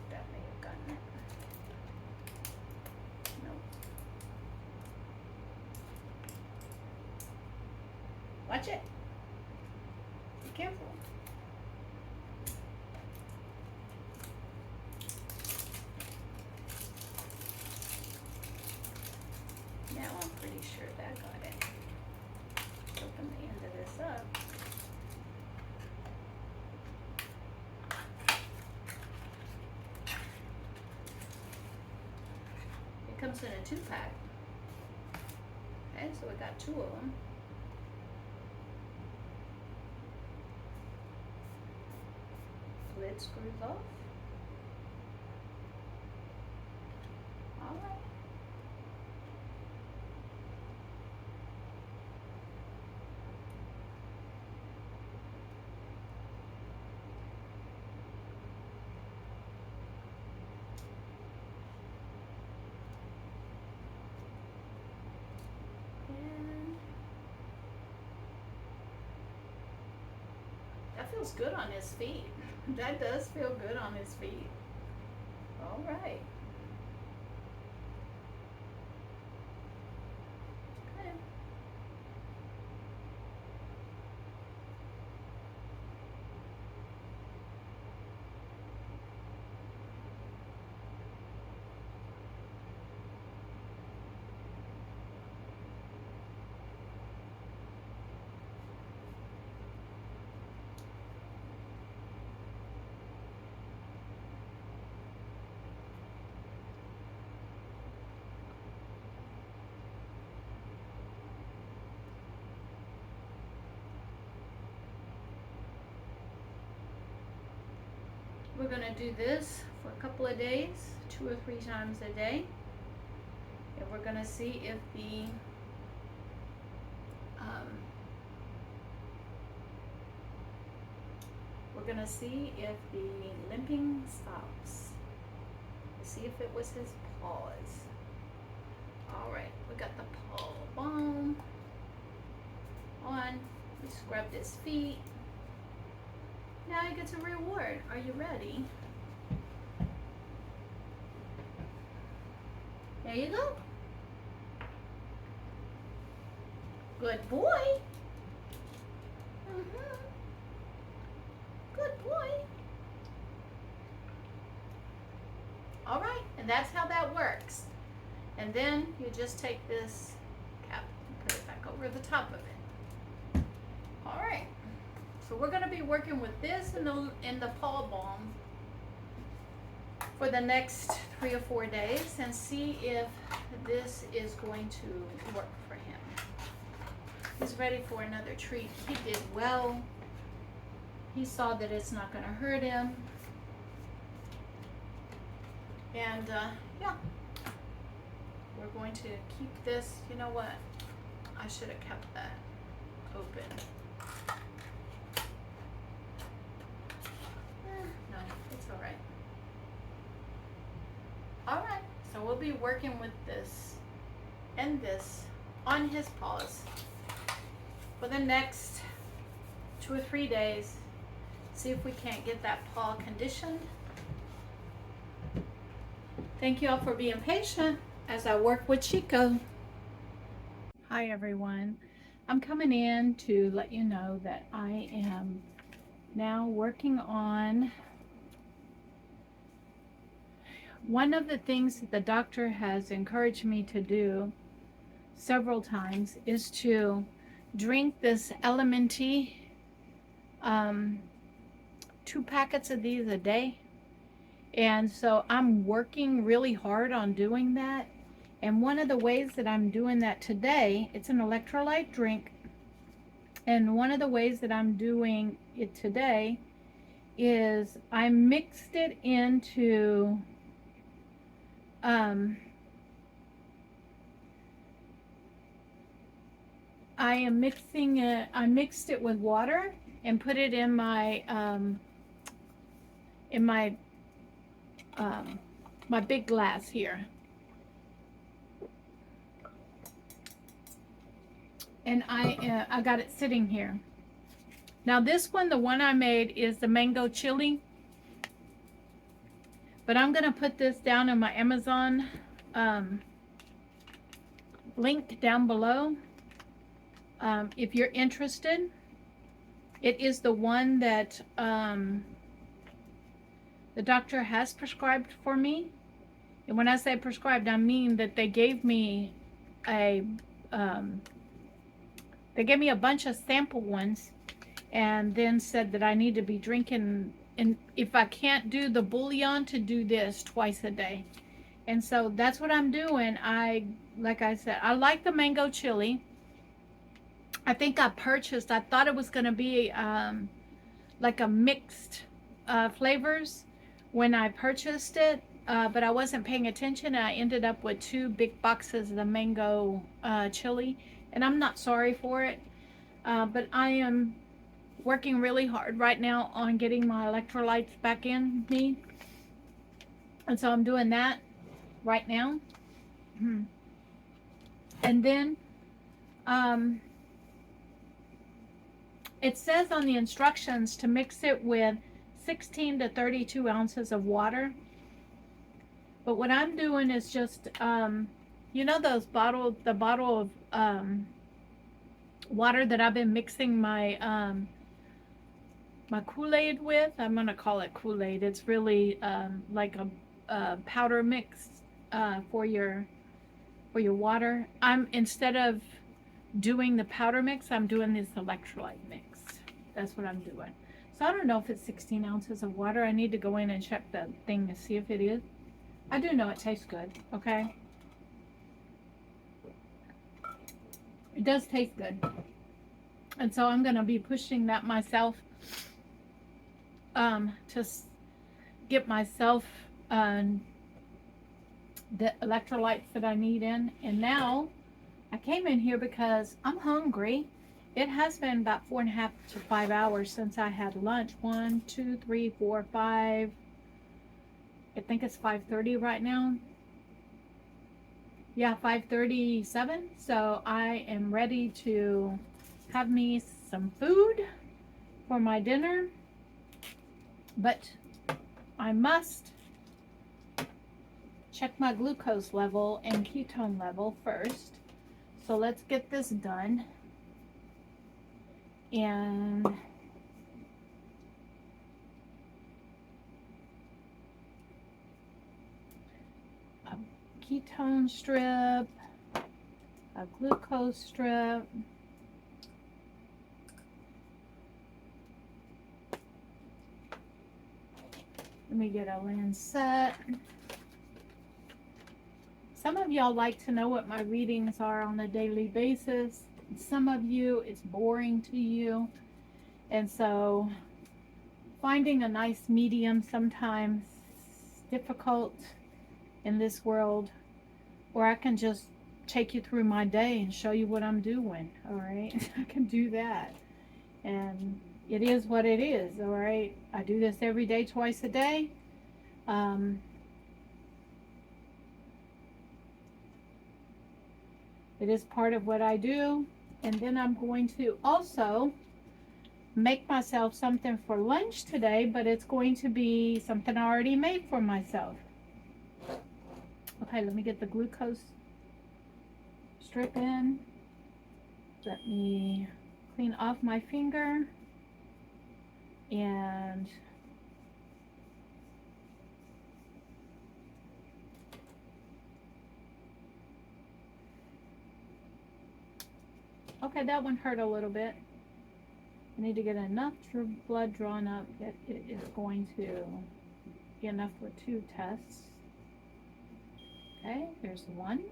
That may have gotten it. Nope. Watch it. Be careful. Now I'm pretty sure that got it. Open the end of this up. It comes in a 2-pack. Okay, so we got 2 of them. Lid screws off. All right. That feels good on his feet. That does feel good on his feet. All right. Okay. We're going to do this for a couple of days, 2 or 3 times a day. And we're going to see if the limping stops. See if it was his paws. All right, we got the paw balm on. We scrubbed his feet. Now he gets a reward. Are you ready? There you go. Good boy. Good boy. All right, and that's how that works. And then you just take this cap and put it back over the top of it. All right. So we're going to be working with this in the paw balm for the next 3 or 4 days and see if this is going to work for him. He's ready for another treat. He did well. He saw that it's not going to hurt him. And yeah, we're going to keep this. You know what? I should have kept that open. No, it's all right. All right, so we'll be working with this and this on his paws for the next 2 or 3 days. See if we can't get that paw conditioned. Thank you all for being patient as I work with Chico. Hi everyone. I'm coming in to let you know that I am now working on one of the things that the doctor has encouraged me to do several times is to drink this LMNT, 2 packets of these a day. And so I'm working really hard on doing that. And one of the ways that I'm doing that today, it's an electrolyte drink. And one of the ways that I'm doing it today is I mixed it into I mixed it with water and put it in my my big glass here. And I got it sitting here. Now this one, the one I made is the mango chili. But I'm going to put this down in my Amazon link down below. If you're interested, it is the one that the doctor has prescribed for me. And when I say prescribed, I mean that they gave me a bunch of sample ones, and then said that I need to be drinking, and if I can't do the bouillon, to do this twice a day. And so that's what I'm doing. Like I said, I like the mango chili. I think I thought it was going to be like a mixed flavors when I purchased it, but I wasn't paying attention, and I ended up with 2 big boxes of the mango chili, and I'm not sorry for it, but I am working really hard right now on getting my electrolytes back in me, and so I'm doing that right now. And then it says on the instructions to mix it with 16 to 32 ounces of water. But what I'm doing is just, you know, the bottle of water that I've been mixing my my Kool-Aid with. I'm gonna call it Kool-Aid. It's really like a powder mix for your water. Instead of doing the powder mix, I'm doing this electrolyte mix. That's what I'm doing. So I don't know if it's 16 ounces of water. I need to go in and check the thing to see if it is. I do know it tastes good, okay? It does taste good. And so I'm going to be pushing that myself to get myself the electrolytes that I need in. And now I came in here because I'm hungry. It has been about 4.5 to 5 hours since I had lunch. 1, 2, 3, 4, 5. I think it's 5:30 right now. Yeah, 5:37. So I am ready to have me some food for my dinner. But I must check my glucose level and ketone level first. So let's get this done. And a ketone strip, a glucose strip. Let me get a lancet. Some of y'all like to know what my readings are on a daily basis. Some of you, it's boring to you. And so finding a nice medium sometimes is difficult in this world, or I can just take you through my day and show you what I'm doing. All right, I can do that, and it is what it is. All right, I do this every day, twice a day. It is part of what I do. And then I'm going to also make myself something for lunch today, but it's going to be something I already made for myself. Okay, let me get the glucose strip in. Let me clean off my finger. And okay, that one hurt a little bit. I need to get enough blood drawn up that it is going to be enough for 2 tests. Okay, there's 1.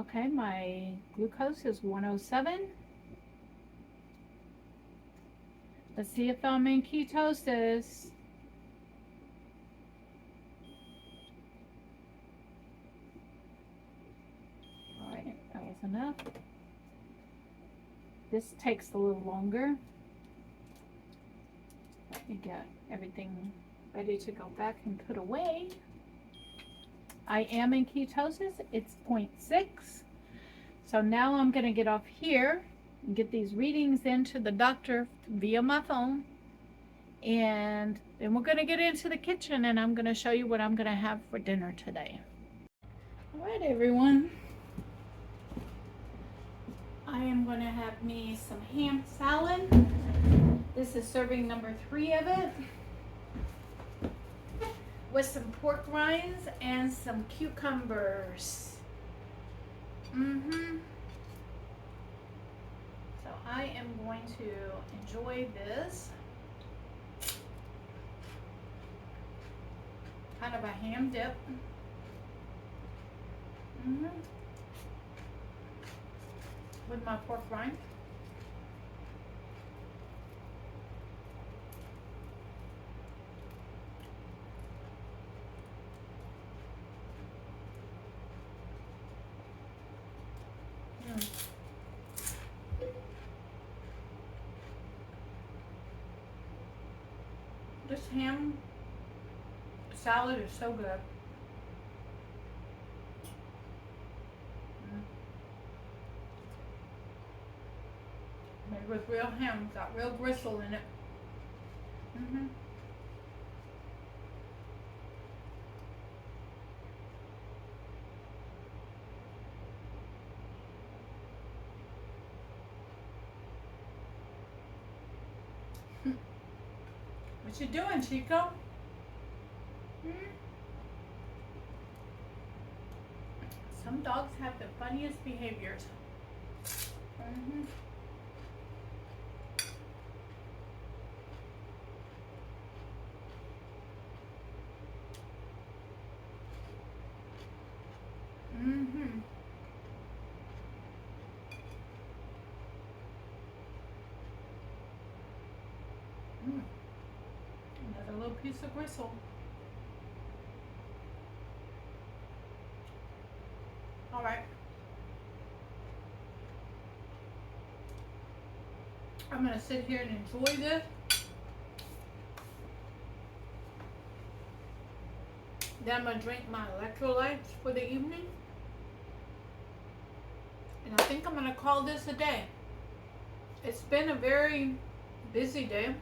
Okay, my glucose is 107. Let's see if I'm in ketosis. All right, that was enough. This takes a little longer. Let me get everything ready to go back and put away. I am in ketosis. It's 0.6. So now I'm going to get off here and get these readings into the doctor via my phone. And then we're going to get into the kitchen, and I'm going to show you what I'm going to have for dinner today. Alright everyone, I am going to have me some ham salad. This is serving number 3 of it, with some pork rinds and some cucumbers. So I am going to enjoy this. Kind of a ham dip. With my pork rind. This ham salad is so good. Made with real ham, got real gristle in it. What you doing, Chico? Some dogs have the funniest behaviors. Another little piece of gristle. All right. I'm gonna sit here and enjoy this. Then I'm gonna drink my electrolytes for the evening. And I think I'm gonna call this a day. It's been a very busy day.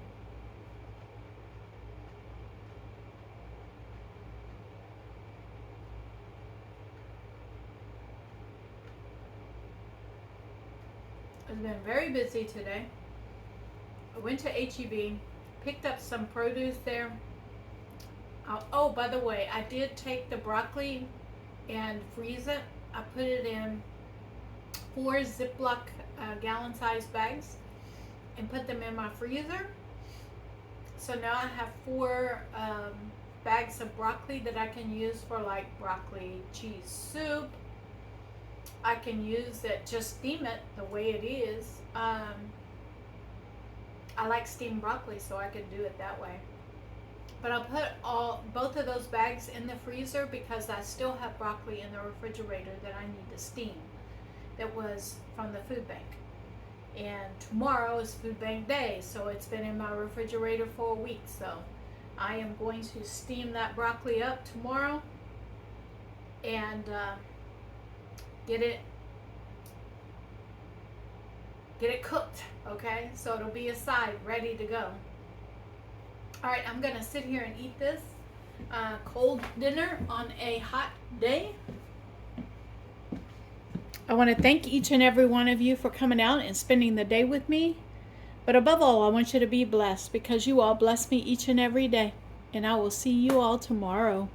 It's been very busy today. I went to HEB, picked up some produce there. Oh, by the way, I did take the broccoli and freeze it. I put it in 4 Ziploc gallon-sized bags and put them in my freezer. So now I have 4 bags of broccoli that I can use for like broccoli cheese soup. I can use it, just steam it the way it is. I like steamed broccoli, so I can do it that way. But I'll put both of those bags in the freezer because I still have broccoli in the refrigerator that I need to steam. That was from the food bank. And tomorrow is food bank day, so it's been in my refrigerator for a week. So I am going to steam that broccoli up tomorrow and get it cooked, okay? So it'll be aside, ready to go. All right, I'm gonna sit here and eat this cold dinner on a hot day. I want to thank each and every one of you for coming out and spending the day with me. But above all, I want you to be blessed because you all bless me each and every day. And I will see you all tomorrow.